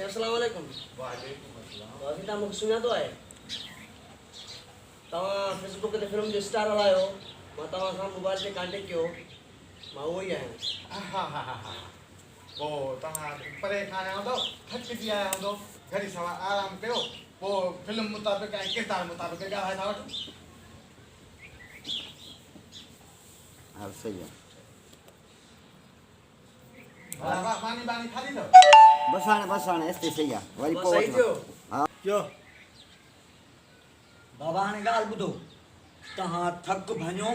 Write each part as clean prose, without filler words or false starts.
अस्सलाम वालेकुम। वालेकुम अस्सलाम। तो अभी तक मुझे सुना तो है तव्हां फेसबुक ते फिल्म जो स्टार हलायो मां तव्हां सां मोबाइल ते कांटेक्ट कयो मां उहो ई आहियां। हा पोइ तव्हां परेशान हूंदो थकिजी आया हूंदो घड़ी सवा आराम कयो पोइ फिल्म मुताबिक़ ऐं किरदार मुताबिक़ ॻाल्हाए था वठो। हाँ सही है पानी बानी खाली अथव? बस हाणे एस्ते सही आहे वरी बस पोइ सही थियो। हाँ क्यों बाबा हाणे ॻाल्हि ॿुधो तव्हां थक भञो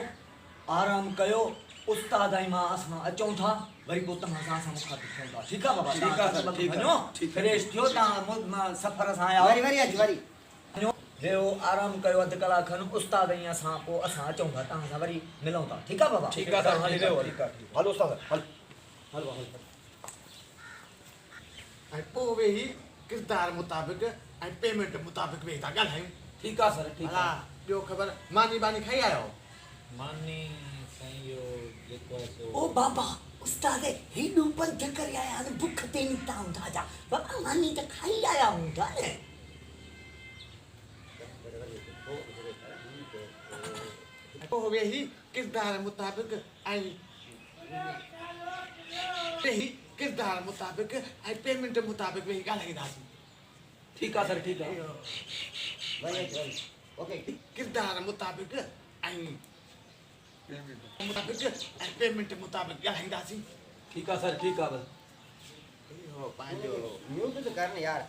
आराम कयो उस्ताद ऐं मां असां अचूं था वरी पोइ तव्हां सां असां मुखातिब थियूं था ठीकु आहे बाबा ठीकु आहे सर, ठीकु आहे, भञो ठीकु आहे। फ्रेश थियो तव्हां सफ़र सां आया वरी अच वरी वञो वेहो आराम कयो अधु कलाक खनि उस्ताद ऐं असां पोइ असां अचूं था तव्हां सां वरी मिलूं था ठीकु आहे बाबा ठीकु आहे सर, हली वियो ठीकु आहे हलो उस्ताद हल हलो हलो ऐं पोइ वेही किरदार मुताबिक़ ऐं पेमेंट मुताबिक़ वेही था ॻाल्हायूं। ठीकु आहे सर ठीकु हा आहे ॿियो ख़बर मानी बानी खाई आयो? मानी साईं इहो जेको आहे सो ओ बाबा उस्ताद हेॾो पंध करे आया आहिनि बुख ते निकिता हूंदा जा बाबा मानी त खाई आया हूंदा न पोइ वेही किरदार मुताबिक़ ऐं वेही किरदार मुताबिक़ ऐं पेमेंट मुताबिक़ वेही ॻाल्हाईंदासीं। ठीकु आहे सर ठीकु आहे वरी अच वरी ओके किरदार मुताबिक़ ऐं पेमेंट मुताबिक़ ॻाल्हाईंदासीं। ठीकु आहे सर ठीकु आहे बस इहो पंहिंजो म्यूट तो कर ना यार